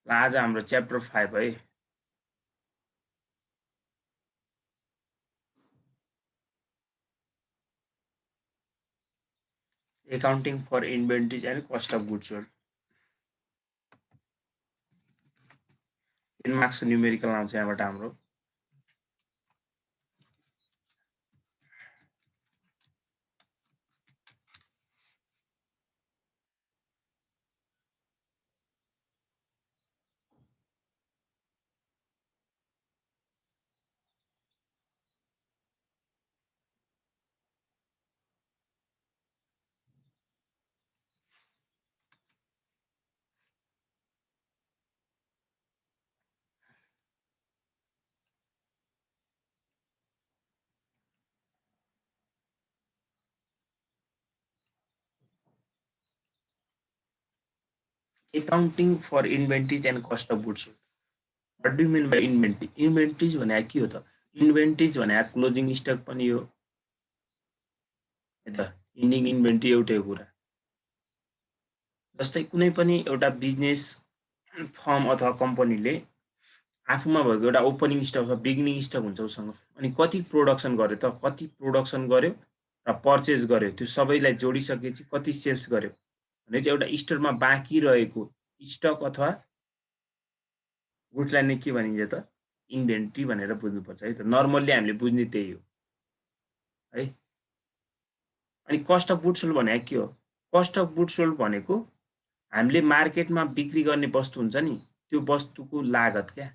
आज हाम्रो च्याप्टर 5 है। Accounting for inventories and cost of goods sold. 10 marks numerical आउँछ यहाँबाट हाम्रो। Accounting for inventories and cost of goods sold. What do you mean by inventory? Inventories भने के हो त? इन्भेन्टरीज भने क्लोजिङ स्टक पनि हो है त। इन्डिङ इन्भेन्टरी एउटै कुरा। जस्तै कुनै पनि एउटा बिजनेस फर्म अथवा कम्पनीले आफूमा भएको एउटा ओपनिङ स्टक अथवा बिगिनिङ स्टक हुन्छ उसँग, अनि कति प्रोडक्सन गर्यो त, कति प्रोडक्सन गर्यो र पर्चेज गर्यो, त्यो सबैलाई जोडिसकेपछि कति सेल्स गर्यो भने चाहिँ एउटा स्टोरमा बाँकी रहेको स्टक अथवा गुड्सलाई नै के भनिन्छ त? इन्भेन्ट्री भनेर बुझ्नुपर्छ है त। नर्मल्ली हामीले बुझ्ने त्यही हो है। अनि कस्ट अफ गुड्स सोल्ड भनेको के हो? कस्ट अफ गुड्स सोल्ड भनेको हामीले मार्केटमा बिक्री गर्ने वस्तु हुन्छ नि, त्यो वस्तुको लागत क्या।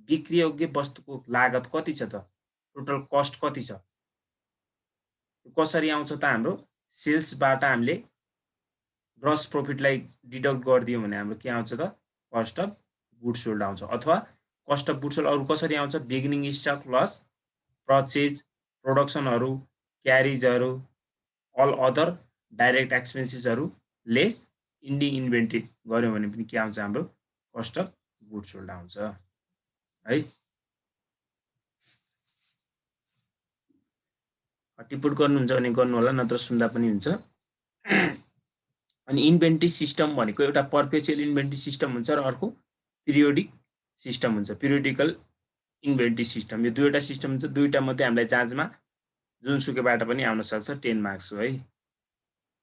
बिक्री योग्य वस्तुको लागत कति छ त? टोटल कस्ट कति छ? कसरी आउँछ त? हाम्रो सेल्सबाट हामीले ग्रस प्रफिटलाई डिडक्ट गरिदियौँ भने हाम्रो के आउँछ त? कस्ट अफ गुड्स सोल्ड आउँछ। अथवा कस्ट अफ गुड्स सोल्ड अरू कसरी आउँछ? बिगिनिङ स्टक प्लस पर्चेज, प्रोडक्सनहरू, क्यारिजहरू, अल अदर डाइरेक्ट एक्सपेन्सेसहरू लेस इन्डिङ इन्भेन्ट्री गऱ्यौँ भने पनि के आउँछ? हाम्रो कस्ट अफ गुड्स सोल्ड आउँछ है। टिपुट गर्नुहुन्छ भने गर्नु होला, नत्र सुन्दा पनि हुन्छ। अनि इन्भेन्ट्री सिस्टम भनेको एउटा पर्पेचुअल इन्भेन्ट्री सिस्टम हुन्छ र अर्को पिरियोडिक सिस्टम हुन्छ। पिरियोडिकल इन्भेन्ट्री सिस्टम, यो दुईवटा सिस्टम हुन्छ। दुईवटा मध्ये हामीलाई जाँचमा जुनसुकैबाट पनि आउन सक्छ, 10 मार्क्स हो है।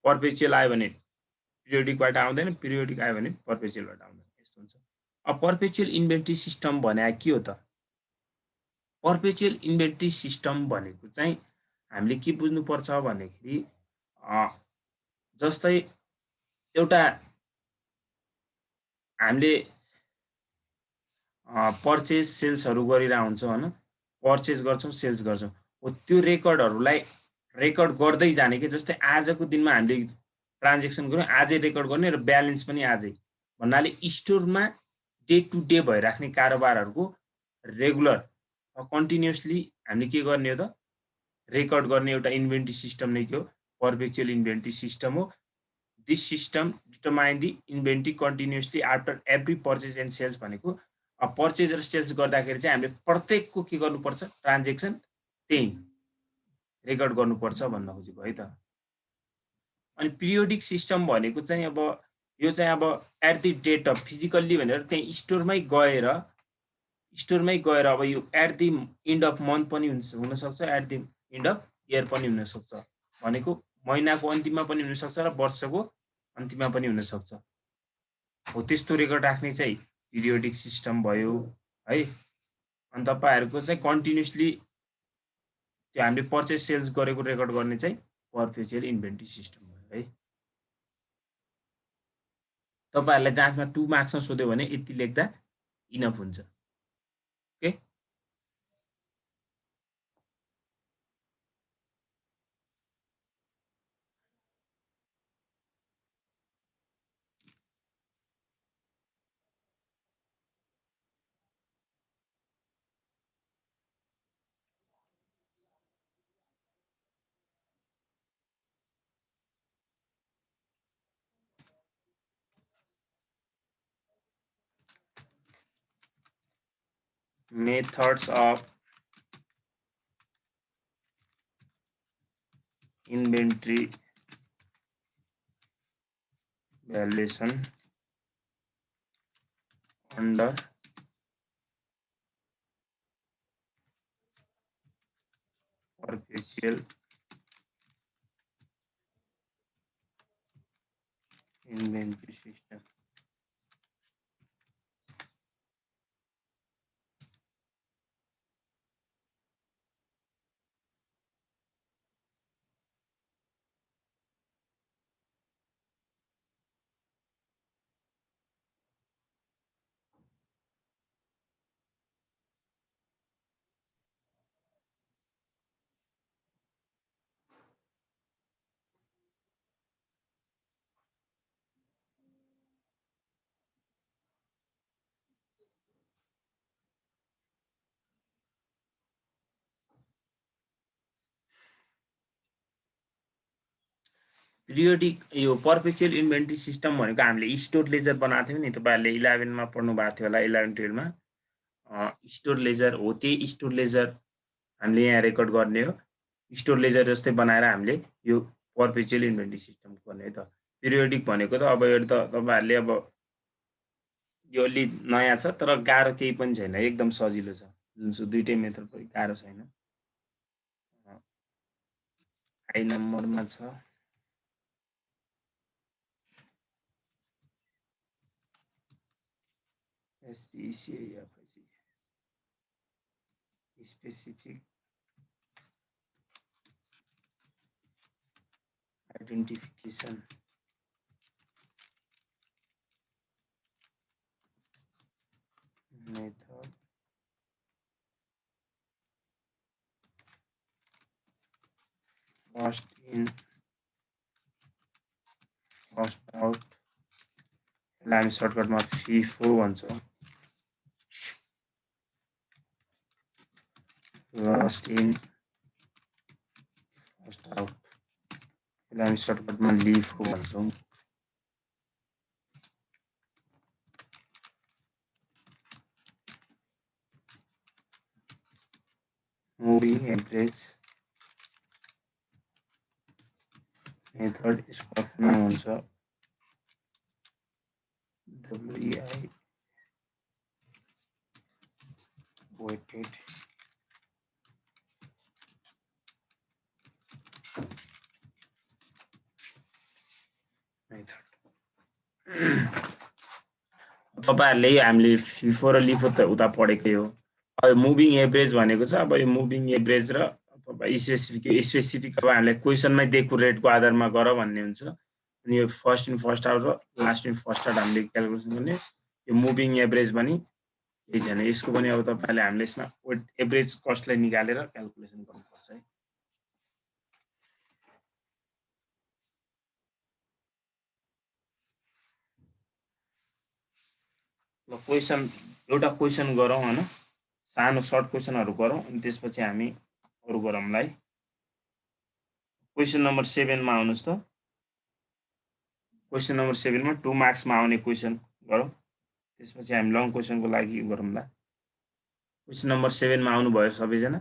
पर्पेचुअल आयो भने पिरियोडिकबाट आउँदैन, पिरियोडिक आयो भने पर्पेचुअलबाट आउँदैन, यस्तो हुन्छ। अब पर्पेचुअल इन्भेन्ट्री सिस्टम भने के हो त? पर्पेचुअल इन्भेन्ट्री सिस्टम भनेको चाहिँ हामीले के बुझ्नुपर्छ भन्दाखेरि जस्तै एउटा हामीले पर्चेज सेल्सहरू गरिरहेको हुन्छौँ होइन, पर्चेज गर्छौँ सेल्स गर्छौँ, हो त्यो रेकर्डहरूलाई रेकर्ड गर्दै जाने कि। जस्तै आजको दिनमा हामीले ट्रान्जेक्सन गऱ्यौँ, आजै रेकर्ड गर्ने र ब्यालेन्स पनि आजै भन्नाले स्टोरमा डे टु डे भइराख्ने कारोबारहरूको रेगुलर कन्टिन्युसली हामीले के गर्ने हो त? रेकर्ड गर्ने एउटा इन्भेन्ट्री सिस्टम नै के हो? पर्पेचुअल इन्भेन्ट्री सिस्टम हो। This system determine the inventory continuously after every purchase and sales भनेको पर्चेज र सेल्स गर्दाखेरि चाहिँ हामीले प्रत्येकको के गर्नुपर्छ? ट्रान्जेक्सन त्यही रेकर्ड गर्नुपर्छ भन्न खोजेको है त। अनि पिरियोडिक सिस्टम भनेको चाहिँ अब यो चाहिँ अब at the date of physically भनेर त्यही स्टोरमै गएर अब यो at the end of month पनि हुनसक्छ, at the end of year पनि हुनसक्छ। भनेको महिनाको अन्तिममा पनि हुनसक्छ र वर्षको अन्तिममा पनि हुनसक्छ हो। त्यस्तो रेकर्ड राख्ने चाहिँ पिरियोडिक सिस्टम भयो है। अनि तपाईँहरूको चाहिँ कन्टिन्युसली त्यो हामीले पर्चेज सेल्स गरेको रेकर्ड गर्ने चाहिँ पर्पेचुअल इन्भेन्ट्री सिस्टम भयो है। तपाईँहरूलाई जाँचमा 2 मार्क्समा सोध्यो भने यति लेख्दा इनफ हुन्छ। Okay, methods of inventory valuation under perpetual inventory system. Periodic यो पर्पेचुअल इन्भेन्ट्री सिस्टम भनेको हामीले स्टोर लेजर बनाएको थियौँ नि, तपाईँहरूले 11 मा पढ्नु भएको थियो होला, 11-12 मा स्टोर लेजर हो। त्यही स्टोर लेजर हामीले यहाँ रेकर्ड गर्ने हो। स्टोर लेजर जस्तै बनाएर हामीले यो पर्पेचुअल इन्भेन्ट्री सिस्टम गर्ने हो त। पिरियोडिक भनेको त अब यो त तपाईँहरूले अब यो अलि नयाँ छ, तर गाह्रो केही पनि छैन, एकदम सजिलो छ। जुनसुकै दुईटै मेथड पनि गाह्रो छैन। हाई नम्बरमा छ। Specific identification method first in first out, यसलाई हामी सर्टकटमा FIFO भन्छौँ। first in first out, यसलाई हामी सर्टकटमा LIFO भन्छौँ। moving average मेथड यसको आफ्नो हुन्छ WEI weighted मेथड। तपाईहरुले हामीले FIFO र LIFO त उता पढेकै हो। अब मुभिङ एभरेज भनेको छ, अब यो मुभिङ एभरेज र स्पेसिफिक अब हामीले क्वेसनमै दिएको रेटको आधारमा गर भन्ने हुन्छ। अनि यो फर्स्ट इन फर्स्ट आउट र लास्ट इन फर्स्ट आउट हामीले क्याल्कुलेसन गर्ने। यो मुभिङ एभरेज पनि केही छैन, यसको पनि अब तपाईहरुले हामीले यसमा एभरेज कस्टलाई निकालेर क्याल्कुलेसन गर्नुपर्छ है। ल क्वेसन एउटा क्वेसन गरौँ हैन, सानो सर्ट क्वेसनहरु गरौँ अनि त्यसपछि हामी अरु गरौँला है। क्वेसन नम्बर 7 मा आउनुस् त। क्वेसन नम्बर 7 मा 2 मार्क्स मा आउने क्वेसन गरौँ, त्यसपछि हामी लङ क्वेसनको लागि गरौँला। क्वेसन नम्बर 7 मा आउनु भयो सबैजना?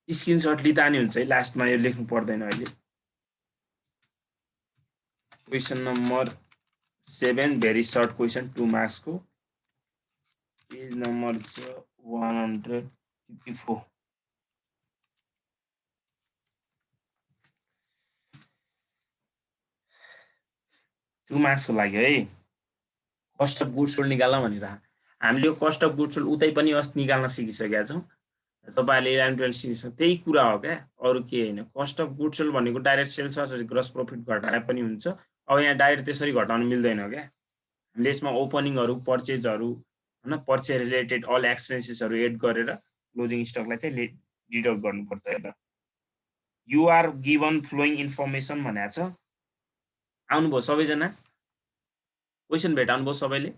स्क्रिनशट लिँदा नि हुन्छ है, लास्टमा यो लेख्नु पर्दैन अहिले। Question number 7 very short question 2 marks को, पेज नम्बर 154। टु मार्क्स को लागि है। कस्ट अफ गुड्स सोल्ड निकाल्न भनेर हामीले यो कस्ट अफ गुड्स सोल्ड उतै पनि अस्ति निकाल्न सिकिसकेका छौँ। तपाईहरुले 11-12 सिकिसक्नु त्यही कुरा हो क्या, अरु के हैन। कस्ट अफ गुड्स सोल्ड भनेको डाइरेक्ट सेल्स र ग्रस प्रॉफिट घटाए पनि हुन्छ। अब यहाँ डाइरेक्ट त्यसरी घटाउन मिल्दैन क्या। हामीले यसमा ओपनिङहरु, पर्चेजहरु हैन, पर्चेज रिलेटेड अल एक्सपेन्सेसहरु एड गरेर क्लोजिङ स्टकलाई चाहिँ डिडक्ट गर्नुपर्छ है त। You are given following information भनेको छ। आउनुभयो सबैजना? क्वेसन भेटाउनु भयो सबैले?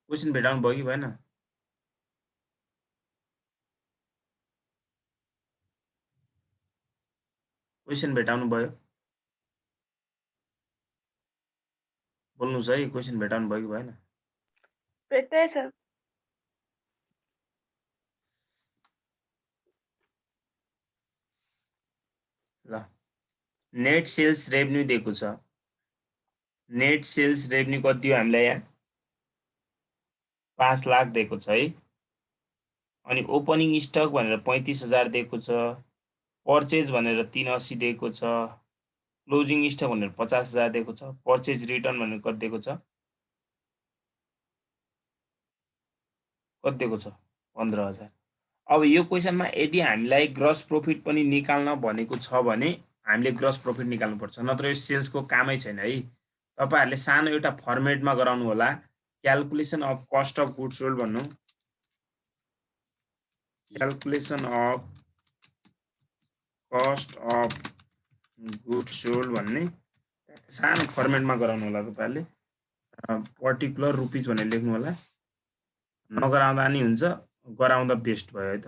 क्वेसन भेटाउनु भयो कि भएन? क्वेसन भेटाउनु भयो? बोल्नुस् है, क्वेसन भेटाउनु भयो कि भएन? भेट्दैछ। ल नेट सेल्स रेभेन्यू दिएको छ। नेट सेल्स रेभेन्यू कति हो हामीलाई यहाँ 5 लाख दिएको छ है। अनि ओपनिङ स्टक भनेर 35,000 दिएको छ। पर्चेज भनेर 380 दिएको छ। क्लोजिङ स्टक भनेर 50,000 दिएको छ। पर्चेज रिटर्न भनेर कति दिएको छ कति दिएको छ 15,000। अब यो क्वेसनमा यदि हामीलाई ग्रस प्रॉफिट पनि निकाल्न भनेको छ भने हामीले ग्रस प्रॉफिट निकाल्नु पर्छ, नत्र यो सेल्सको कामै छैन है। तपाईहरुले सानो एउटा फर्मेटमा गराउनु होला। Calculation of cost of goods sold भन्नु, calculation of cost of goods sold भन्ने सानो फर्मेटमा गराउनु होला। तपाईहरुले पर्टिकुलर रुपीज भनेर लेख्नु होला। नगराउँदा नि हुन्छ, गराउँदा बेस्ट भयो है त।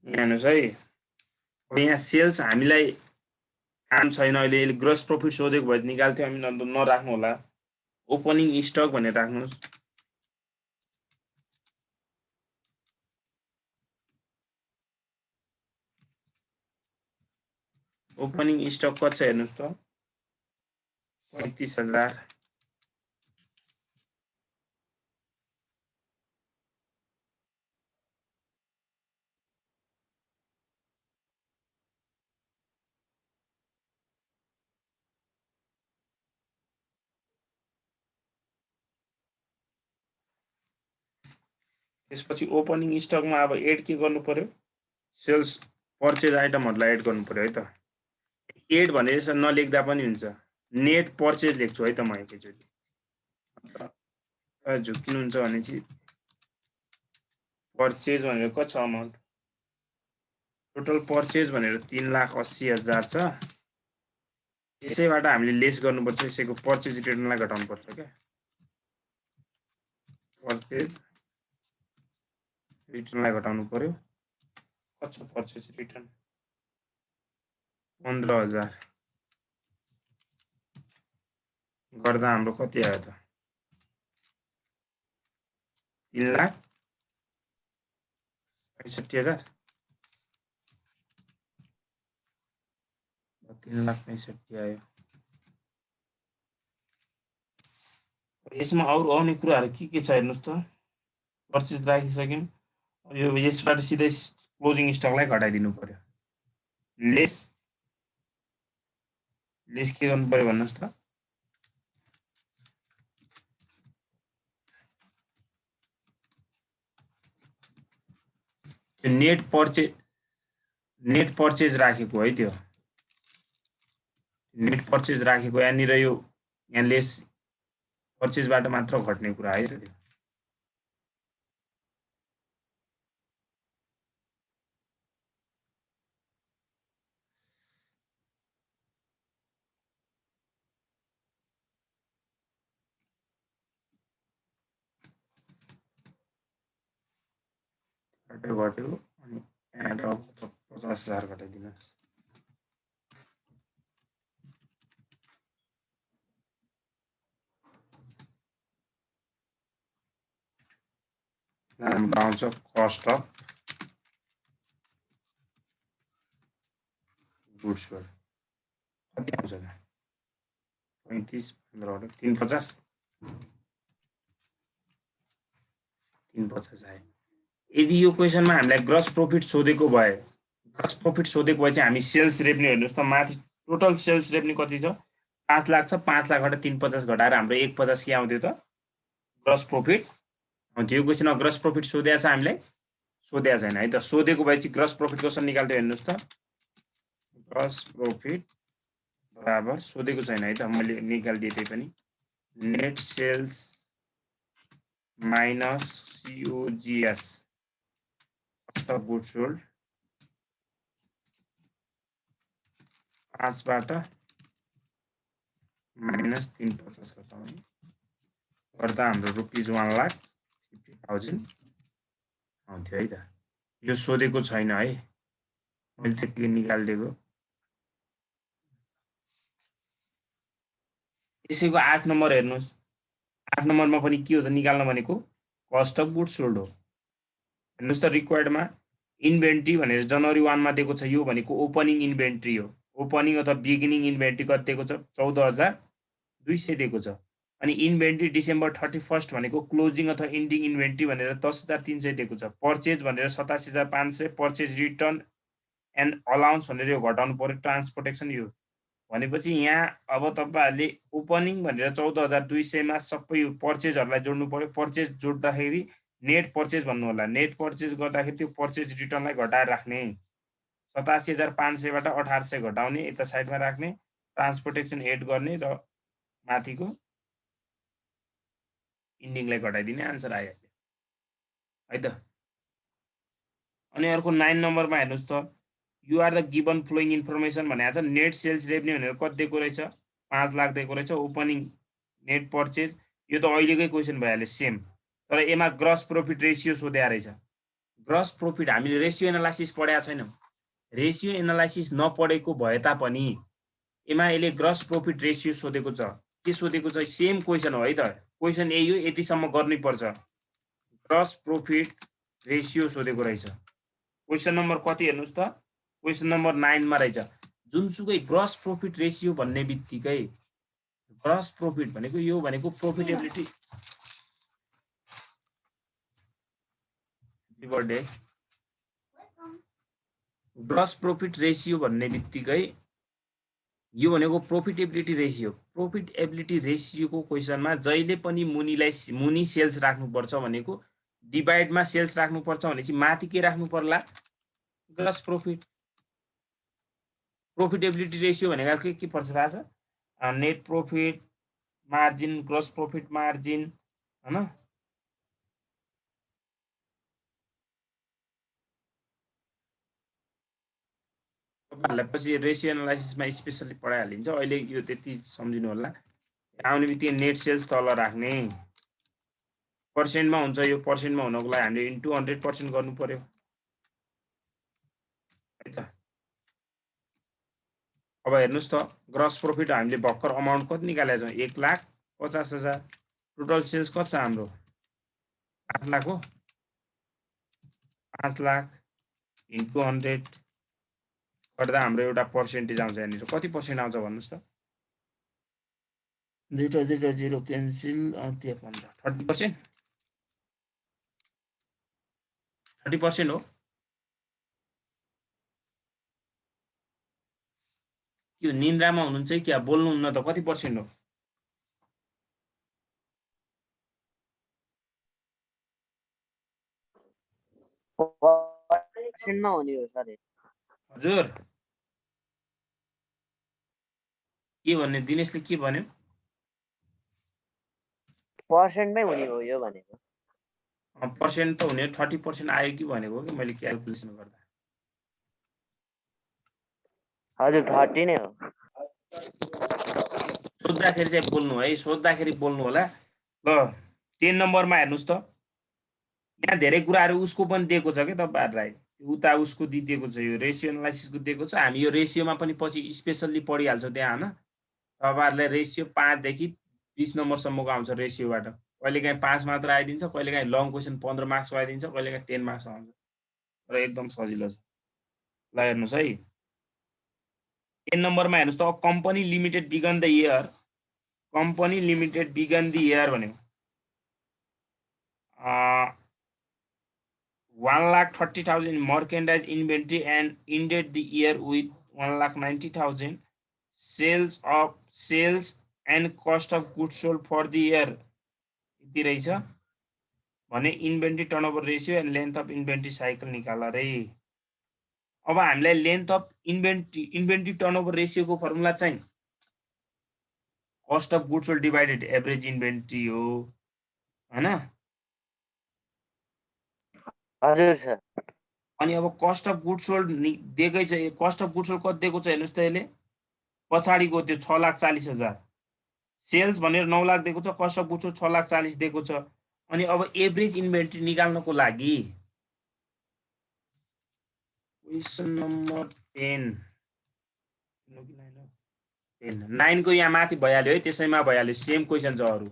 यहाँ हेर्नुहोस् है, अब यहाँ सेल्स हामीलाई काम छैन अहिले, ग्रोस प्रॉफिट सोधेको भए निकाल्थ्यो हामी, नराख्नु होला। ओपनिङ स्टक भनेर राख्नुहोस्। ओपनिङ स्टक कति छ हेर्नुहोस् त 35,000। त्यसपछि ओपनिङ स्टकमा अब एड के गर्नु पर्यो, सेल्स पर्चेज आइटमहरुलाई एड गर्नु पर्यो है त। एड भनेर यसो नलेख्दा पनि हुन्छ, नेट पर्चेज लेख्छु है त म एकैचोटी। झुकिनुहुन्छ भने चाहिँ पर्चेज भनेर कति छ अमाउन्ट, टोटल पर्चेज भनेर 3,80,000 छ। यसैबाट हामीले लेस गर्नुपर्छ, यसैको पर्चेज रिटर्नलाई घटाउनु पर्छ क्या। पर्चेज रिटर्नलाई घटाउनु पर्यो। कति छ पर्चेज रिटर्न 15,000 गर्दा हाम्रो कति आयो त 3,65,000। 3,65,000 आयो। यसमा अरु आउने कुराहरु के छ हेर्नुस् त। पर्चेज राखिसक्यौं, यो यसबाट सिधै क्लोजिङ स्टकलाई घटाइदिनु पर्यो। लेस के गर्नु पर्यो भन्नुस् त, नेट पर्चेज राखेको है, त्यो नेट पर्चेज राखेको यहाँनिर यो यहाँ लेस पर्चेजबाट मात्र घट्ने कुरा है त त्यो। घट्यो अनि एड अफ 50,000 घटाइदिनुहोस्। हाम्रो आउँछ कस्ट अफ गुड्स सोल्ड कति आउँछ त 35 15 350 आयो। यदि यो क्वेसनमा हामीलाई ग्रस प्रॉफिट सोधेको भए चाहिँ हामी सेल्स रेभेन्यू हेर्नुस् त, माथि टोटल सेल्स रेभेन्यू कति छ 5 लाख छ। 5 लाखबाट 350 घटाएर हाम्रो 150 के आउँथ्यो त ग्रस प्रॉफिट आउँथ्यो। यो क्वेसनमा ग्रस प्रॉफिट सोधेको छ हामीलाई, सोधेको छैन है त। सोधेको भए चाहिँ ग्रस प्रॉफिट कसरी निकाल्थ्यो हेर्नुस् त, ग्रस प्रॉफिट बराबर सोधेको छैन है त, मैले निकाल्दिए त्यही पनि net sales minus COGS cost of goods sold 5 बाट माइनस 350 घटाउने गर्दा हाम्रो रुपिज 1,50,000 आउँथ्यो है त। यो सोधेको छैन है, मैले त्यतिकै निकालिदिएको। यसैको 8 नम्बर हेर्नुहोस्, 8 नम्बरमा पनि के हो त निकाल्न भनेको कस्ट अफ गुड्स सोल्ड हो। हेर्नुहोस् त रिक्वायर्डमा इन्भेन्ट्री भनेर जनवरी 1 मा दिएको छ, यो भनेको ओपनिङ इन्भेन्ट्री हो। ओपनिङ अथवा बिगिनिङ इन्भेन्ट्री कति दिएको छ 14,200 दिएको छ। अनि इन्भेन्ट्री डिसेम्बर 31 भनेको क्लोजिङ अथवा इन्डिङ इन्भेन्ट्री भनेर 10,300 दिएको छ। पर्चेज भनेर 87,500, पर्चेज रिटर्न एन्ड अलाउन्स भनेर यो घटाउनु पर्यो, ट्रान्सपोर्टेसन यो भनेपछि यहाँ अब तपाईहरुले ओपनिङ भनेर 14,200 मा सबै पर्चेजहरुलाई जोड्नु पर्यो। पर्चेज जोड्दाखेरि नेट पर्चेज भन्नु होला। नेट पर्चेज गर्दाखेरि त्यो पर्चेज रिटर्नलाई घटाएर राख्ने, 87,500 बाट 1,800 घटाउने, यता साइडमा राख्ने, ट्रान्सपोर्टेसन एड गर्ने र माथिको इन्डिङलाई घटाइदिने, आन्सर आइहाल्यो है त। अनि अर्को 9 नम्बरमा हेर्नुस् त, you are the given following information भनेको छ। नेट सेल्स रेभेन्यू भनेर कति दिएको रहेछ 5 लाख दिएको रहेछ। ओपनिङ नेट पर्चेज यो त अहिलेकै क्वेसन भइहाल्यो सेम, तर एमा ग्रस प्रॉफिट रेशियो सोधेको रहेछ। ग्रस प्रॉफिट हामीले रेशियो एनालाइसिस पढेका छैनौं। रेशियो एनालाइसिस नपढेको भए तापनि एमा यसले ग्रस प्रॉफिट रेशियो सोधेको छ। के सोधेको छ सेम क्वेसन हो है त, क्वेसन यही हो, यतिसम्म गर्नै पर्छ। ग्रस प्रॉफिट रेशियो सोधेको रहेछ। क्वेसन नम्बर कति हेर्नुस् त, क्वेसन नम्बर 9 मा रहेछ। जुनसुकै ग्रस प्रॉफिट रेशियो भन्ने बित्तिकै ग्रस प्रॉफिट भनेको यो भनेको profitability birthday gross profit ratio भन्ने बित्तिकै यो भनेको प्रॉफिटेबिलिटी रेशियो। प्रॉफिटेबिलिटी रेशियोको क्वेसनमा जहिले पनि मुनि सेल्स राख्नु पर्छ भनेको डिभाइडमा सेल्स राख्नु पर्छ भनेपछि माथि के राख्नु पर्ला ग्रस प्रॉफिट। प्रॉफिटेबिलिटी रेशियो भनेको के पर्छ थाहा छ, net profit margin, gross profit margin हैन। तपाईहरुलाई पछि रेशियो एनालाइसिसमा स्पेशली पढाइहालिन्छ, अहिले यो त्यति सम्झिनु होला। आउने बित्तिकै नेट सेल्स तल राख्ने, पर्सेन्टमा हुन्छ, यो पर्सेन्टमा हुनको लागि हामीले इन्टु 100% गर्नु पर्यो है त। अब हेर्नुस् त ग्रस प्रॉफिट हामीले भर्खर अमाउन्ट कति निकालेका छौं 1,50,000। टोटल सेल्स कति छ हाम्रो 5 लाख हो। 5 लाख इन्टु 100 गर्दा हाम्रो एउटा पर्सेन्टेज आउँछ। यहाँनिर कति पर्सेन्ट आउँछ भन्नुस् त, 0 क्यान्सल, त्यो 15 30%। 30% हो। यो निन्द्रामा हुनुहुन्छ कि क्या बोल्नुहुन्न त, कति पर्सेन्ट हो? पर्सेन्टमा हुने हो सर। हजुर के भन्ने दिनेशले के भन्यो? पर्सेन्टमै हुने हो यो भनेको। पर्सेन्ट त हुने 30% आयो कि भनेको कि मैले क्याल्कुलेसन गर्दा। हजुर 30 नै हो। सोध्दाखेरि चाहिँ बोल्नु है, सोध्दाखेरि बोल्नु होला। ल 10 नम्बरमा हेर्नुस् त, यहाँ धेरै कुराहरू उसको पनि दिएको छ के तपाईहरुलाई, उता उसको दिएको छ, यो रेशियो एनालाइसिसको दिएको छ। हामी यो रेशियोमा पनि पछि स्पेशली पढिहाल्छौँ त्यहाँ हैन। तपाईहरुलाई रेशियो 5 देखि 20 नम्बरसम्मको आउँछ रेशियोबाट। कहिलेकाहीँ 5 मात्र आइदिन्छ, कहिलेकाहीँ लङ क्वेसन 15 मार्क्सको आइदिन्छ, कहिलेकाहीँ 10 मार्क्स आउँछ, र एकदम सजिलो छ। ल हेर्नुस् है 10 नम्बरमा हेर्नुस् त, company limited began the year, company limited began the year भनेको 1,30,000 merchandise inventory and ended the year with 1,90,000 sales and cost of goods sold for the year यति रहेछ भने inventory turnover ratio and length of inventory cycle निकाल रे। अब हामीलाई length of inventory turnover रेशियोको formula चाहिँ cost of goods sold divided average inventory हो हैन। हजुर सर। अनि अब कस्ट अफ गुड्स सोल्ड दिएकै छ, कस्ट अफ गुड्स सोल्ड कति दिएको छ हेर्नुस् त, यसले पछाडीको त्यो 6,40,000 सेल्स भनेर 9 लाख दिएको छ, कस्ट अफ गुड्स सोल्ड 6,40,000 दिएको छ। अनि अब एभरेज इन्भेन्ट्री निकाल्नको लागि क्वेसन नम्बर 10 9 को यहाँ माथि भइहाल्यो है, त्यसैमा भइहाल्यो, सेम क्वेसन छ अरू।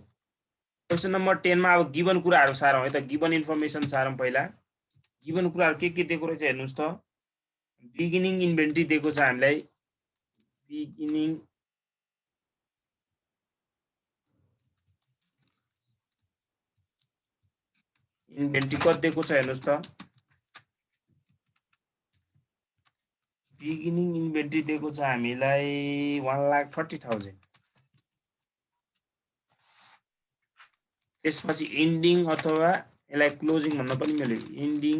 क्वेसन नम्बर 10 मा अब गिभन कुराहरू सारौँ है त, गिभन इन्फर्मेसन सारौँ पहिला। गिभन कुराहरू के दिएको रहेछ हेर्नुहोस् त। बिगिनिङ इन्भेन्ट्री दिएको छ हामीलाई, बिगिनिङ इन्भेन्ट्री कति दिएको छ हेर्नुहोस् त। बिगिनिङ इन्भेन्ट्री दिएको छ हामीलाई 1,30,000। त्यसपछि इन्डिङ अथवा यसलाई क्लोजिङ भन्न पनि मिल्यो, इन्डिङ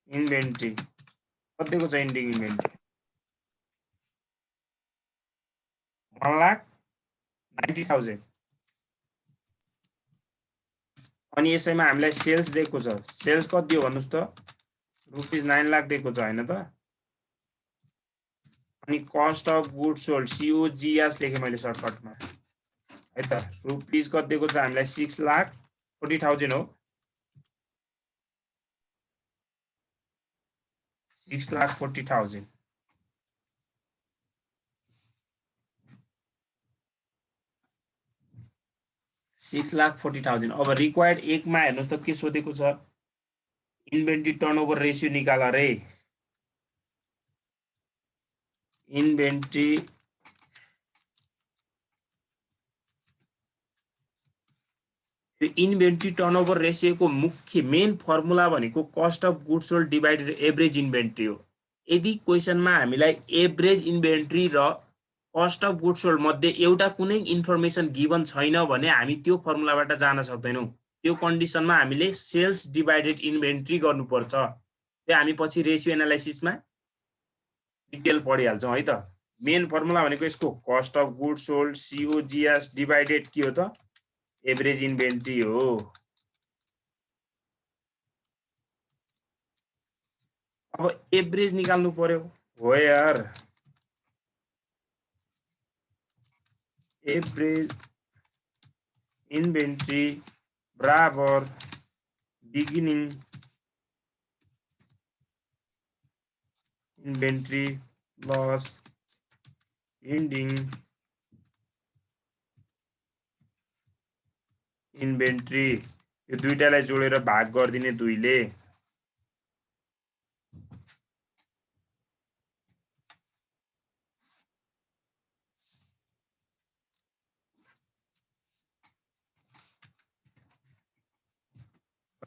इन्भेन्ट्री कति दिएको छ इन्डिङ इन्भेन्ट्री 1,90,000। अनि यसैमा हामीलाई सेल्स दिएको छ, सेल्स कति दियो भन्नुहोस् त, रुपिस 9 लाख दिएको छ हैन त। अनि cost of goods sold COGS लेखेँ मैले सर्टकटमा है त, रुपिस कति दिएको छ हामीलाई 6,40,000 हो, 6,40,000। $6,40,000। अब रिक्वायर्ड 1 मा हेर्नुहोस् त के सोधेको छ, इन्भेन्ट्री टर्नओभर रेशियो निकाल रे। इन्भेन्ट्री टर्नओभर रेशियोको मुख्य मेन फर्मुला भनेको cost of goods sold divided average inventory हो। यदि क्वेसनमा हामीलाई एभरेज इन्भेन्ट्री र कस्ट अफ गुड्स सोल्ड मध्ये एउटा कुनै इन्फर्मेसन गिभन छैन भने हामी त्यो फर्मुलाबाट जान सक्दैनौँ। त्यो कन्डिसनमा हामीले सेल्स डिभाइडेड इन्भेन्ट्री गर्नुपर्छ। त्यो हामी पछि रेशियो एनालाइसिसमा डिटेल पढिहाल्छौँ है त। मेन फर्मुला भनेको यसको cost of goods sold COGS divided के हो त, एभरेज इन्भेन्ट्री हो। अब एभरेज निकाल्नु पर्यो हो यार, एभरेज इन्भेन्ट्री बराबर beginning inventory plus ending inventory, यो दुईटालाई जोडेर भाग गरिदिने 2 ले।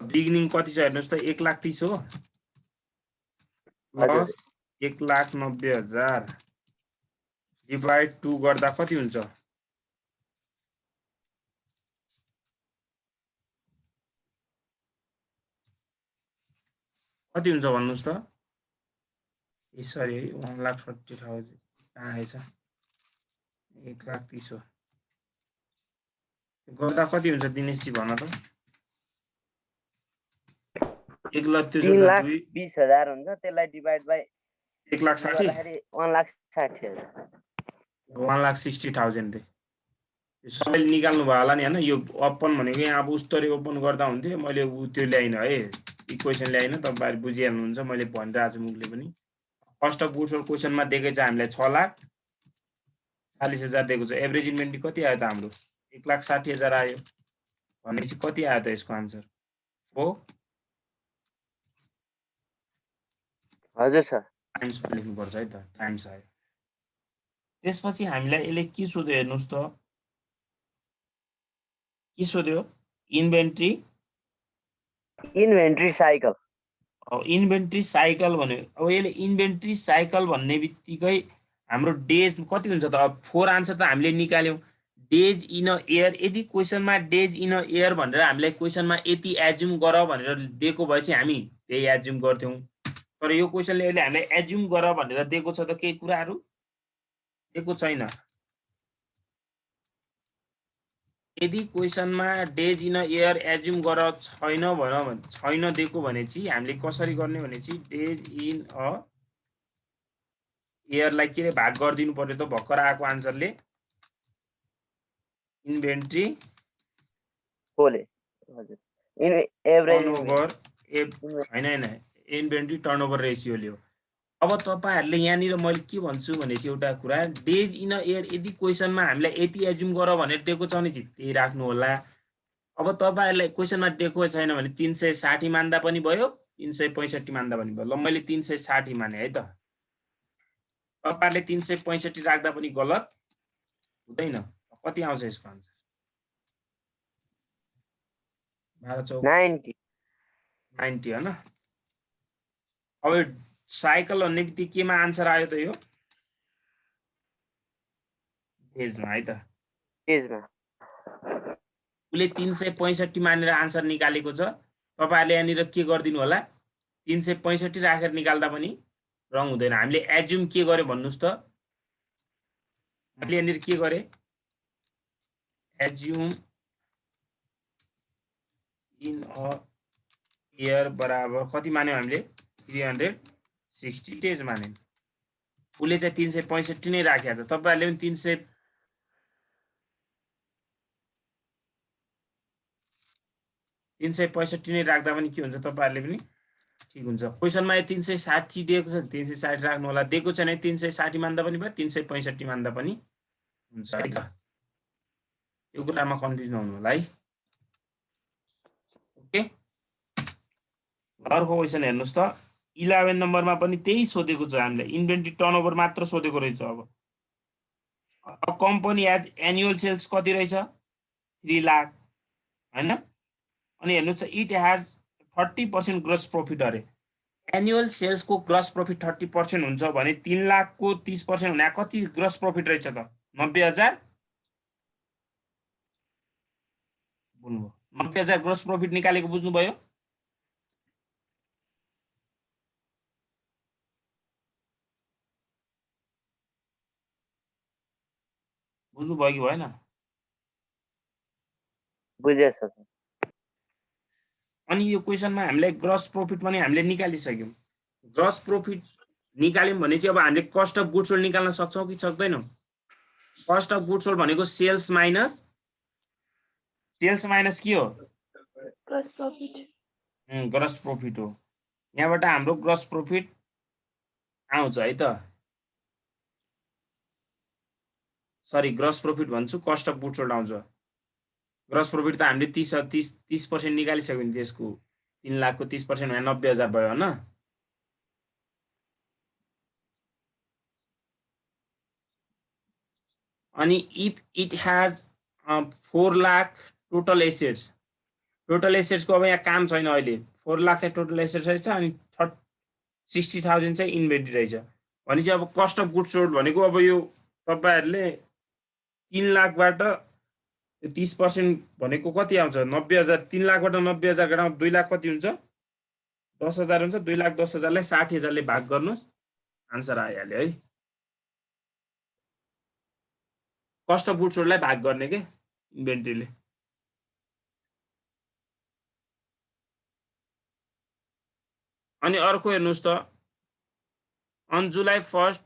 बिगिनिङ कति छ हेर्नुहोस् त, 1,30,000 हो प्लस 1,90,000 डिभाइड 2 गर्दा कति हुन्छ, कति हुन्छ भन्नुहोस् त। सरी 1,40,000 कहाँ आएछ, 1,30,000 गर्दा कति हुन्छ दिनेशजी भन त। 3,20,000 हुन्छ, त्यसलाई डिभाइड बाइ 1,60,000 1,60,000 1,60,000 रे। सबैले निकाल्नु भयो होला नि हैन। यो ओपन भनेको यहाँ अब उस्तरी ओपन गर्दा हुन्थ्यो, मैले त्यो ल्याइन है, इक्वेसन ल्याइन, तपाईहरु बुझिहाल्नुहुन्छ मैले भनिरहेको छु मुखले पनि। कस्ट अफ गुड्स सोल्ड क्वेसनमा दिएकै छ हामीलाई 6,40,000 दिएको छ। एभरेज इन्भेन्ट्री कति आयो त हाम्रो 1,60,000 आयो भनेपछि कति आयो त यसको आन्सर 4। हजुर सर, टाइम्स लेख्नुपर्छ है त, टाइम्स आयो। त्यसपछि हामीलाई यसले के सोध्यो हेर्नुस् त, के सोध्यो, इन्भेन्ट्री साइकल। अब इन्भेन्ट्री साइकल भन्यो, अब यसले इन्भेन्ट्री साइकल भन्ने बित्तिकै हाम्रो डेज कति हुन्छ त। अब 4 आन्सर त हामीले निकाल्यौं, डेज इन अ इयर। यदि क्वेसनमा डेज इन अ इयर भनेर हामीलाई क्वेसनमा यति एज्युम गर भनेर दिएको भए चाहिँ हामी त्यही एज्युम गर्थ्यौं, तर यो क्वेसनले अहिले हामीलाई एज्युम गर भनेर दिएको छ त केही कुराहरू दिएको छैन। यदि क्वेसनमा days in a year assume गर छैन दिएको भने चाहिँ हामीले कसरी गर्ने भने चाहिँ डेज इन अ इयरलाई के भाग गरिदिनु पर्यो त भर्खर आएको आन्सरले इन्भेन्ट्री कोले हजुर एभरेज टर्नओभर होइन इन्भेन्ट्री टर्नओभर रेसियोले हो। अब तपाईहरुले यहाँनिर मैले के भन्छु भनेपछि एउटा कुरा डेज इन अ इयर यदि क्वेसनमा हामीलाई यति एज्युम गर भनेर दिएको छ भने त्यही राख्नु होला। अब तपाईहरुलाई क्वेसनमा दिएको छैन भने 360 मान्दा पनि भयो 365 मान्दा पनि भयो। ल मैले 360 माने है त। तपाईहरुले 365 राख्दा पनि गलत हुँदैन। कति आउँछ यसको आन्सर? 12 चौक 90 हैन। अब साइकल भन्ने बित्तिकै केमा आन्सर आयो त यो? पेजमा है त। पेजमा उले 365 मानेर आन्सर निकालेको छ। तपाईहरुले यहाँनिर के गर्दिनु होला? 365 राखेर निकाल्दा पनि रङ हुँदैन। हामीले एज्युम के गर्यो भन्नुस् त? हामीले यहाँनिर के गरे? एज्युम इन अ इयर बराबर कति मान्यौ हामीले? 360 डेज मान्यौ। उले चाहिँ 365 नै राखेको छ। तपाईहरुले पनि 365 नै राख्दा पनि के हुन्छ? तपाईहरुले पनि ठीक हुन्छ। क्वेसनमा 360 दिएको छ 360 राख्नु होला। दिएको छैन 360 मान्दा पनि भयो 365 मान्दा पनि हुन्छ है त। यो कुरामा कन्फ्युज नहुनु होला है। ओके। अर्को क्वेसन हेर्नुस् त 11 नम्बरमा पनि त्यही सोधेको छ हामीले। इन्भेन्ट्री टर्नओभर मात्र सोधेको रहेछ। अब a company as annual sales कति रहेछ? 3 लाख हैन। अनि हेर्नुस् त इट हैज 30% ग्रोस प्रॉफिट अरे। एनुअल सेल्स को ग्रोस प्रॉफिट 30% हुन्छ भने 3 लाख को 30% हुने कति ग्रोस प्रॉफिट रहेछ त? 90,000 बुझ्नुभयो? 90,000 ग्रोस प्रॉफिट निकालेको बुझ्नुभयो? बुझ्नुभयो कि भएन? बुझे सर। अनि यो क्वेसनमा हामीले ग्रोस प्रॉफिट पनि हामीले निकालिसक्यौं। ग्रोस प्रॉफिट निकाल्यौं भने चाहिँ अब हामीले कस्ट अफ गुड्स सोल्ड निकाल्न सक्छौं कि सक्दैनौं? कस्ट अफ गुड्स सोल्ड भनेको सेल्स माइनस के हो? Gross profit. ग्रोस प्रॉफिट हो। यहाँबाट हाम्रो ग्रोस प्रॉफिट आउँछ है त। सरी ग्रोस प्रॉफिट भन्छु, कस्ट अफ गुड्स सोल्ड आउँछ। ग्रोस प्रॉफिट त हामीले 30% निकालिसक्यौं नि त्यसको। 3 लाख को 30% भने 90,000 भयो हैन। अनि if it has 4 lakh total assets. Total assets को अब यहाँ काम छैन अहिले। 4 लाख चाहिँ टोटल एसेट्स रहेछ अनि 60,000 चाहिँ इन्भेन्ट्री रहेछ। भने चाहिँ अब कस्ट अफ गुड्स सोल्ड भनेको अब यो तपाईहरुले 3 लाखबाट 30% भनेको कति आउँछ? 90,000। 3 लाखबाट 90,000 घटाउँदा 2 लाख कति हुन्छ? 10,000 हुन्छ। 2 लाख 10,000 लाई 60,000 ले भाग गर्नुस्, आन्सर आइहाल्यो है। कस्ट अफ गुड्स सोल्डलाई भाग गर्ने के इन्भेन्ट्रीले। अनि अर्को हेर्नुस् त अन जुलाई 1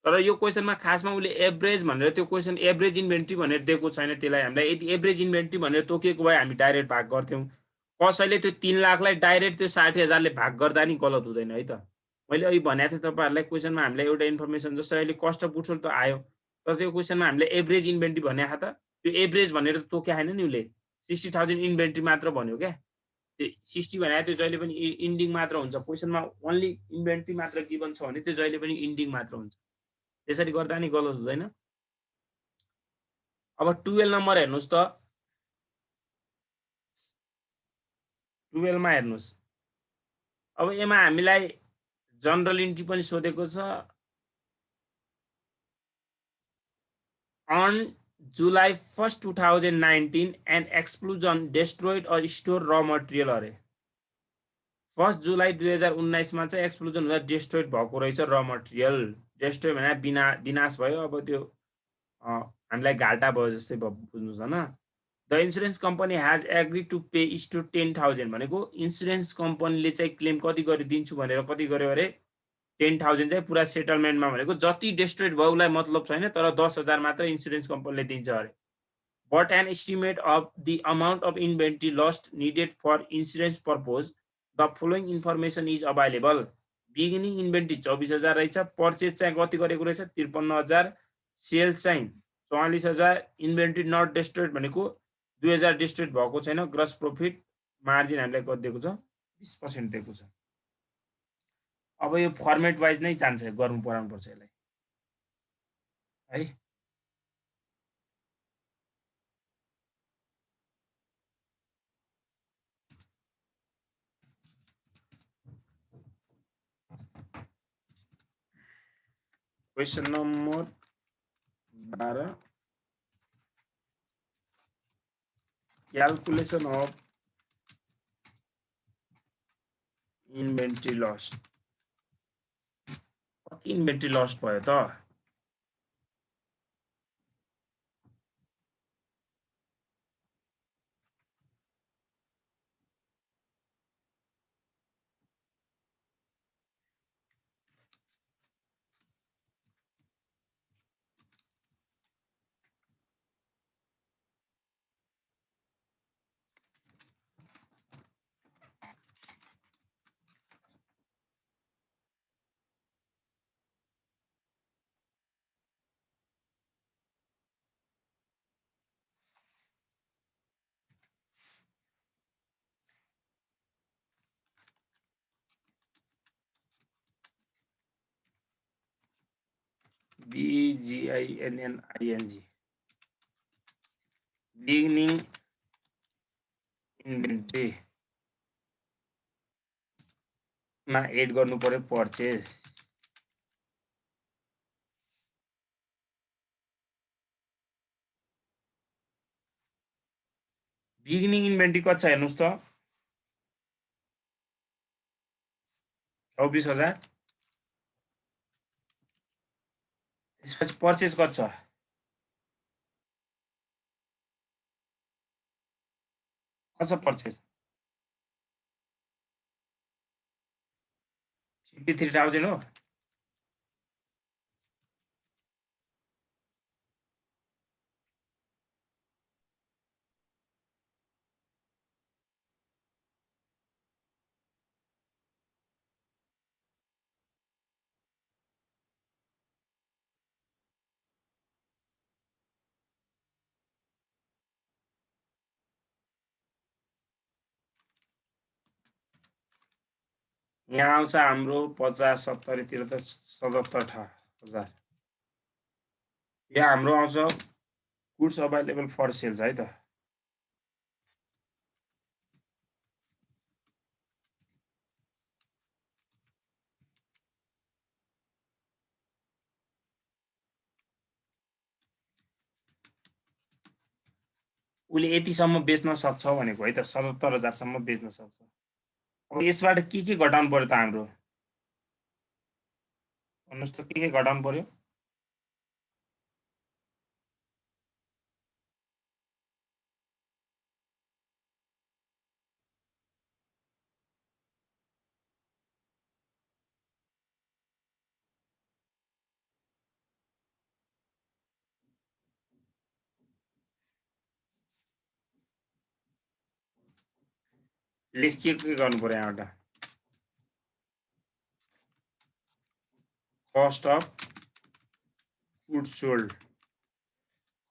तर यो क्वेसनमा खासमा उले एभरेज भनेर त्यो क्वेसन एभरेज इन्भेन्ट्री भनेर दिएको छैन। त्यसलाई हामीलाई यदि एभरेज इन्भेन्ट्री भनेर तोकेको भए हामी डाइरेक्ट भाग गर्थ्यौं। कसैले त्यो 3 लाखलाई डाइरेक्ट त्यो 60,000 ले भाग गर्दा नि गलत हुँदैन है त। मैले अघि भनेको थिएँ तपाईहरुलाई क्वेसनमा हामीलाई एउटा इन्फर्मेसन जस्तो अहिले कस्ट अफ गुड्स सोल्ड त आयो तर त्यो क्वेसनमा हामीले एभरेज इन्भेन्ट्री भनेको त त्यो एभरेज भनेर तोक्या हैन नि उले। 60,000 इन्भेन्ट्री मात्र भन्यो क्या। त्यो 60 भने त्यो जहिले पनि इन्डिङ मात्र हुन्छ। क्वेसनमा ओन्ली इन्भेन्ट्री मात्र गिभन छ भने त्यो जहिले पनि इन्डिङ मात्र हुन्छ। त्यसरी गर्दा नि गलत हुँदैन। अब 12 नम्बर हेर्नुस् त। 12 मा हेर्नुस्। अब यसमा हामीलाई जनरल इन्ट्री पनि सोधेको छ। On July 1st 2019 an explosion destroyed a store raw material अरे। 1 जुलाई 2019 मा चाहिँ एक्सप्लोजन हुँदा डिस्ट्रोयड भएको रहेछ र मटेरियल। डिस्ट्रोय भने विनाश भयो। अब त्यो हामीलाई घाटा भयो जस्तै बुझ्नुस् हैन। The insurance company has agree to pay is to 10,000 भनेको इन्स्योरेन्स कम्पनीले चाहिँ क्लेम कति गरिदिन्छु भनेर कति गर्यो अरे? 10,000 चाहिँ पुरा सेटलमेन्टमा भनेको जति डिस्ट्रोयड भयो उलाई मतलब छैन तर 10,000 मात्र इन्स्योरेन्स कम्पनीले दिन्छ अरे। but an estimate of the amount of inventory lost needed for insurance purpose. The following information is available. Beginning inventory 24,000 रहेछ, पर्चेज चाहिँ कति गरेको रहेछ 53,000, सेल्स चाहिँ 44,000, इन्भेन्ट्री नट डिस्ट्रोइड भनेको 2,000 डिस्ट्रोइड भएको छैन, ग्रस प्रॉफिट मार्जिन हामीलाई कति दिएको छ 20% दिएको छ। अब यो फर्मेट वाइज नै जान्छ, गर्नु पराउनु पर्छ यसलाई है। Question number 12, calculation of inventory loss। कति इन्भेन्ट्री लस्ट भयो त? BGINNING beginning इन्भेन्ट्री मा एड गर्नु पर्यो पर्चेज। बिगिनिङ इन्भेन्ट्री कति छ हेर्नुस् त 24,000। त्यसपछि पर्चेज कति छ पर्चेज 53,000 हो। यहाँ आउँछ हाम्रो 50, 70 तिर त 77,000। यहाँ हाम्रो आउँछ गुड्स अभाइलेबल फर सेल्स है त। उसले यतिसम्म बेच्न सक्छ भनेको है त 77,000 सम्म बेच्न सक्छ। अब यसबाट के घटाउनु पर्यो त हाम्रो? भन्नुस् त के घटाउनु पर्यो? लिस्ट के गर्नु पर्यो यहाँबाट? Cost of goods sold.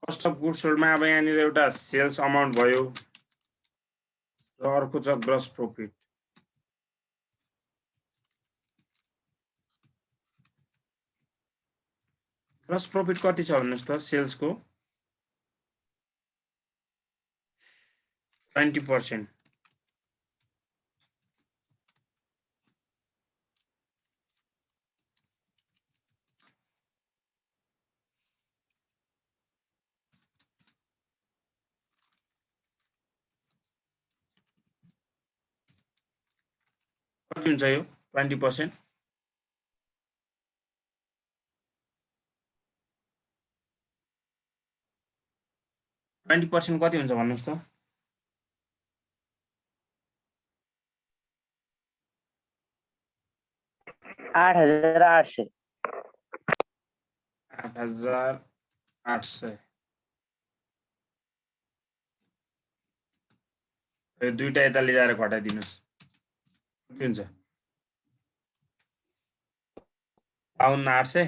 Cost of goods सोल्डमा अब यहाँनिर एउटा सेल्स अमाउन्ट भयो र अर्को छ ग्रस प्रॉफिट। ग्रस प्रॉफिट कति छ भन्नुस् त सेल्सको? 20%। कति हुन्छ यो 20%? 20% कति हुन्छ भन्नुस् त? 8,800। 8,800। यो दुईटा यता लिएर घटाइदिनुस् के हुन्छ 52,800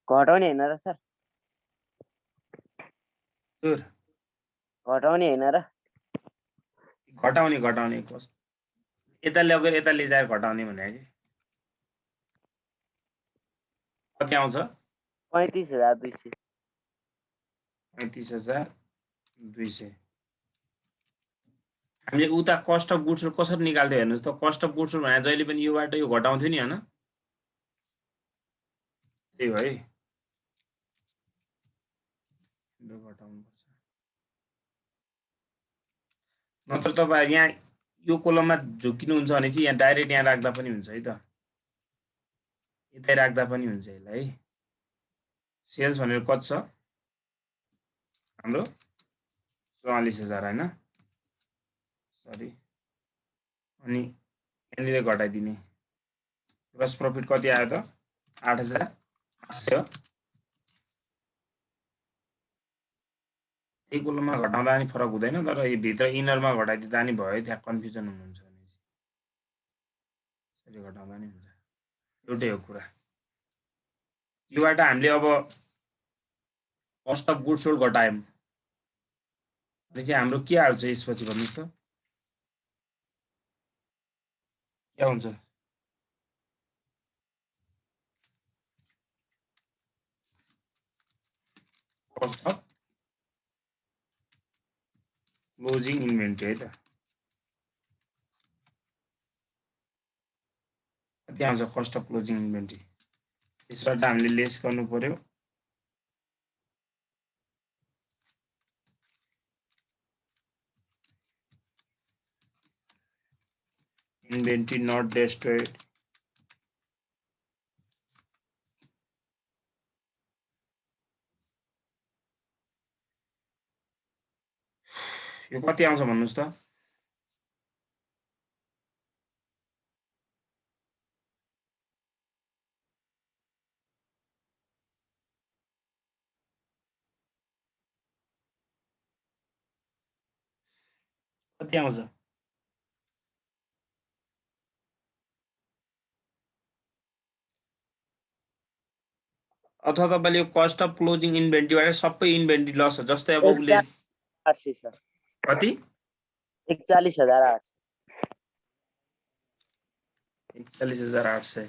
घटाउने होइन र सर सुर घटाउने होइन र घटाउने कस यता लगेर यता लिएर घटाउने भने कि कति आउँछ 35,200 35,200 हामीले उता कस्ट अफ गुड्स कसरी निकाल्थ्यो हेर्नुहोस् त कस्ट अफ गुड्स भने जहिले पनि योबाट यो घटाउँथ्यो नि हैन त्यही हो है यो घटाउनुपर्छ नत्र तपाईँ यहाँ यो कोलममा झुकिनुहुन्छ भने चाहिँ यहाँ डाइरेक्ट यहाँ राख्दा पनि हुन्छ है त यतै राख्दा पनि हुन्छ यसलाई है सेल्स भनेर कति छ हाम्रो 44,000 हैन सरी अनि यहाँनिर घटाइदिने ग्रस प्रफिट कति आयो त 8,800 एक कोलममा घटाउँदा नि फरक हुँदैन तर यो भित्र इनरमा घटाइदिँदा नि भयो त्यहाँ कन्फ्युजन हुनुहुन्छ भने यसरी घटाउँदा नि हुन्छ एउटै हो कुरा योबाट हामीले अब कस्ट अफ गुड्स सोल्ड घटायौं अनि चाहिँ हाम्रो के आउँछ यसपछि भन्नुस् त के हुन्छ कस्ट अफ क्लोजिङ इन्भेन्टरी है त कति आउँछ कस्ट अफ क्लोजिङ इन्भेन्टरी यसबाट हामीले लेस गर्नु पर्यो इन्भेन्टरी नट डेस्ट्रोयड यो कति आउँछ भन्नुस् त कति आउँछ अथवा तपाईले यो कस्ट अफ क्लोजिङ इन्भेन्टरीबाट सबै इन्भेन्टरी लस हो जस्तै अब उसले 800 सर कति 41,800 41,800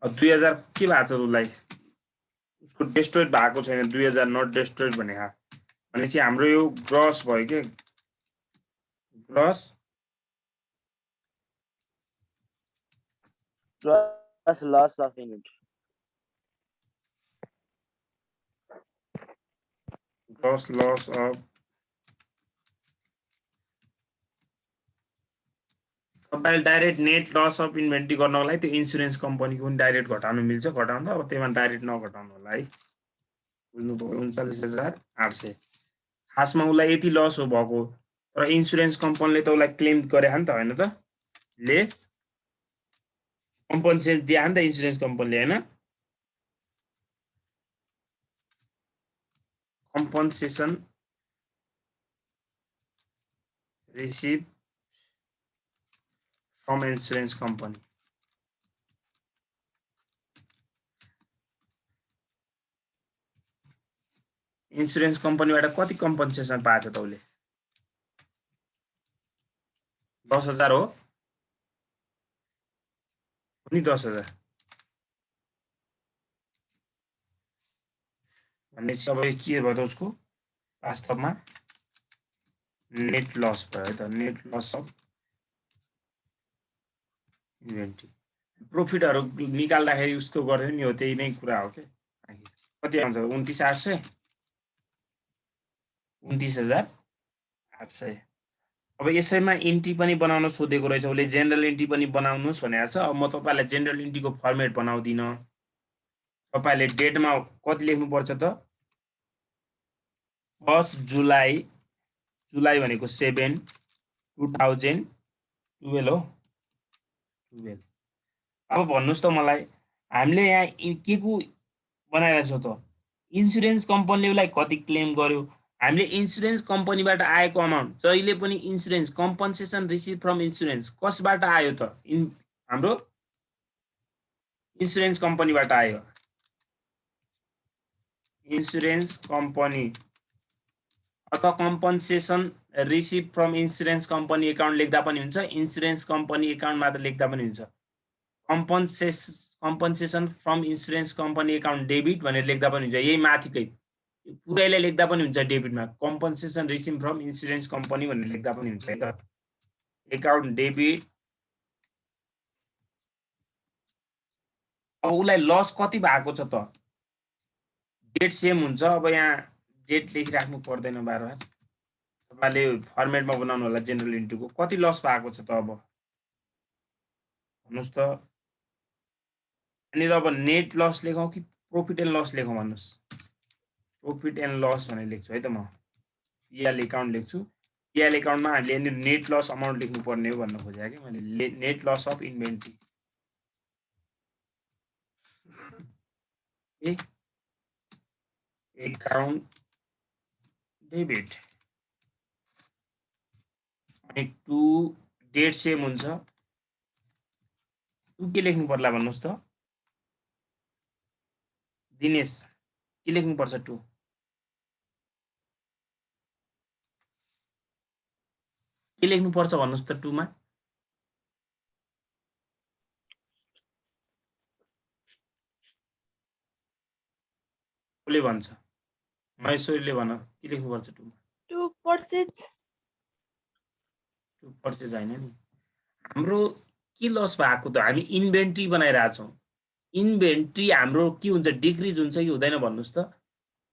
अब 2,000 के भएको छ उसलाई उसको डेस्ट्रोयड भएको छैन 2,000 नट डेस्ट्रोयड भनेको भनेपछि हाम्रो यो ग्रस भयो के gross plus loss of inventory gross loss of तपाईले direct net loss of inventory गर्नको लागि त्यो इन्स्योरेन्स कम्पनीको पनि डाइरेक्ट घटाउनु मिल्छ घटाउँदा अब त्यसमा डाइरेक्ट नघटाउनु होला है बुझ्नुभयो 39,800 खासमा उसलाई यति लस हो भएको तर इन्स्योरेन्स कम्पनीले त उसलाई क्लेम गरे नि त हैन त लेस कम्पनसेसन दिए नि त इन्स्योरेन्स कम्पनीले हैन compensation receive from insurance company insurance कम्पनीबाट कति कम्पनसेसन पाएछ त उसले 10,000 हो नि 10,000 भनेपछि अब के भयो त उसको वास्तवमा नेट लस भयो त नेट लस अफ इन्भेन्टरी प्रॉफिटहरु निकाल्दाखेरि उस्तो गर्यो नि हो त्यही नै कुरा हो के कति आउँछ 29,800 29,800 अब यसैमा एन्ट्री पनि बनाउन सोधेको रहेछ उले जेनरल एन्ट्री पनि बनाउनुस् भनेको छ अब म तपाईलाई जेनरल एन्ट्रीको फर्मेट बनाउँदिन तपाईले डेटमा कति लेख्नु पर्छ त 1 जुलाई जुलाई भनेको 7 2012 हो 12 अब भन्नुस् त मलाई हामीले यहाँ के को बनाइरहेको छ त इन्स्योरेन्स कम्पनीले उसलाई कति क्लेम गर्यो, हामीले इन्स्योरेन्स कम्पनीबाट आएको अमाउन्ट जहिले पनि insurance compensation receive from insurance कसबाट आयो त? हाम्रो इन्स्योरेन्स कम्पनीबाट आयो। इन्स्योरेन्स कम्पनी अथवा compensation receive from insurance company account लेख्दा पनि हुन्छ, इन्स्योरेन्स कम्पनी एकाउन्ट मात्र लेख्दा पनि हुन्छ। Compensation from insurance company account debit भनेर लेख्दा पनि हुन्छ, यही माथिकै पुरैलाई लेख्दा पनि हुन्छ डेबिटमा। Compensation receive from insurance company भनेर लेख्दा पनि हुन्छ है त। Account debit. अब उसलाई लस कति भएको छ त? डेट सेम हुन्छ। अब यहाँ डेट लेखिराख्नु पर्दैन बार बार, तपाईँले फर्मेटमा बनाउनु होला जेनरल इन्ट्रीको। कति लस भएको छ त अब भन्नुहोस् त? यहाँनिर अब नेट लस लेखौँ कि प्रफिट एन्ड लस लेखौँ भन्नुहोस्? प्रफिट एन्ड लस भनेर लेख्छु है त म। पिएल एकाउन्ट लेख्छु। पिएल एकाउन्टमा हामीले यहाँनिर नेट लस अमाउन्ट लेख्नुपर्ने हो भन्न खोजेँ कि मैले। Net loss of inventory account debit अनि टु डेट सेम हुन्छ। टु के लेख्नु पर्ला भन्नुहोस् त? दिनेश के लेख्नुपर्छ? टु के लेख्नुपर्छ भन्नुहोस् त? टुमा कसले भन्छ? महेश्वरीले भन, के लेख्नुपर्छ टुमा? To purchase. टु पर्चेज होइन नि। हाम्रो के लस भएको त? हामी इन्भेन्ट्री बनाइरहेको छौँ। इन्भेन्ट्री हाम्रो के हुन्छ? डिक्रिज हुन्छ कि हुँदैन भन्नुहोस् त?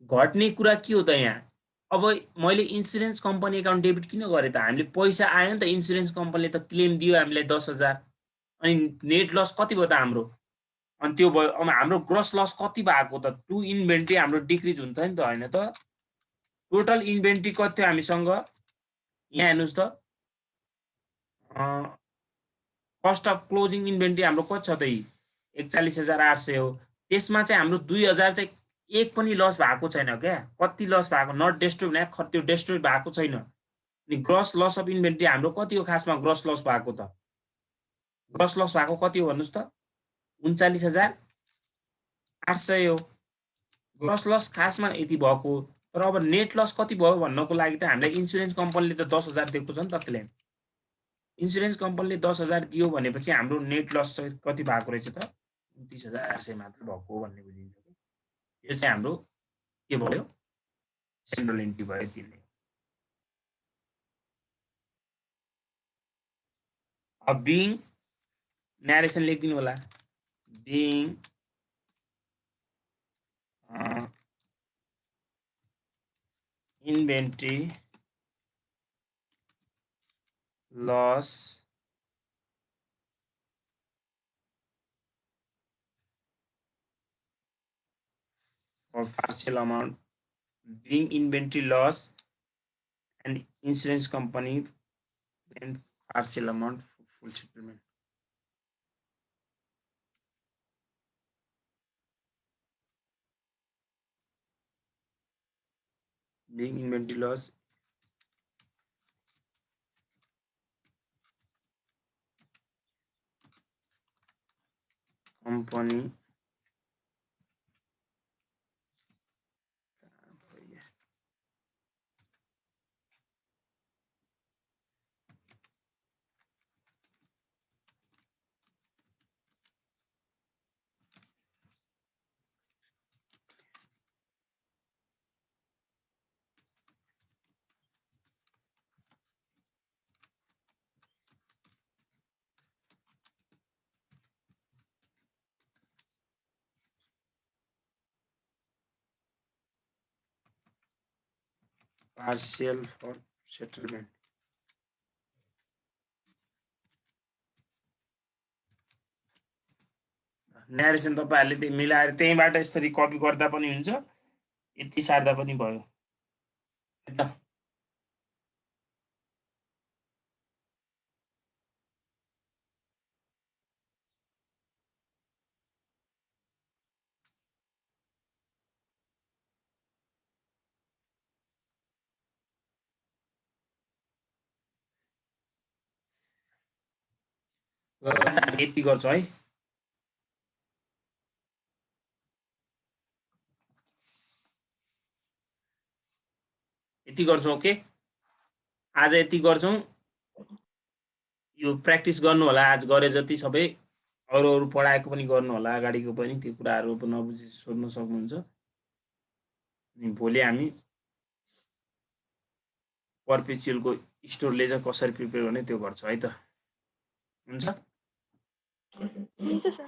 घट्ने कुरा के हो त यहाँ? अब मैले इन्स्योरेन्स कम्पनी एकाउन्ट डेबिट किन गरेँ त? हामीले पैसा आयो नि त, इन्स्योरेन्स कम्पनीले त क्लेम दियो हामीलाई 10,000। अनि नेट लस कति भयो त हाम्रो? अनि त्यो भयो। अब हाम्रो ग्रस लस कति भएको त? टु इन्भेन्ट्री हाम्रो डिक्रिज हुन्छ नि त, होइन त? टोटल इन्भेन्ट्री कति थियो हामीसँग? यहाँ हेर्नुहोस् त, कस्ट अफ क्लोजिङ इन्भेन्ट्री हाम्रो कति छ त? 41,800 हो। त्यसमा चाहिँ हाम्रो 2,000 चाहिँ एक पनि लस भएको छैन क्या। कति लस भएको? नट डेस्ट्रोय भने त्यो डेस्ट्रोय भएको छैन। अनि ग्रस लस अफ इन्भेन्ट्री हाम्रो कति हो खासमा? ग्रस लस भएको त ग्रस लस भएको कति हो भन्नुहोस् त? 39,800 हो। ग्रस लस खासमा यति भएको। तर अब नेट लस कति भयो भन्नको लागि त हामीलाई इन्स्योरेन्स कम्पनीले त 10,000 दिएको छ नि त क्लेम। इन्स्योरेन्स कम्पनीले 10,000 दियो भनेपछि हाम्रो नेट लस चाहिँ कति भएको रहेछ त? 29,800 मात्र भएको भन्ने बुझिन्छ। यो चाहिँ हाम्रो के भयो? सेन्ट्रल इन्ट्री भयो। तिनले अब बिङ न्यारेसन लेखिदिनु होला। Being inventory loss for partial amount, being inventory loss and insurance company and partial amount for full settlement. Being inventory loss company partial for settlement. Narration तपाईहरुले त्यही मिलाएर त्यहीबाट यसरी कपी गर्दा पनि हुन्छ, यति सार्दा पनि भयो। यति गर्छौँ है। यति गर्छौँ ओके। आज यति गर्छौँ। यो प्र्याक्टिस गर्नु होला, आज गरे जति सबै अरू पढाएको पनि गर्नु होला, अगाडिको पनि त्यो कुराहरू नबुझी सोध्न सक्नुहुन्छ। अनि भोलि हामी पर्पेचुअलको स्टोर लेजर कसरी प्रिपेयर गर्ने त्यो गर्छ है त। हुन्छ हुन्छ सर।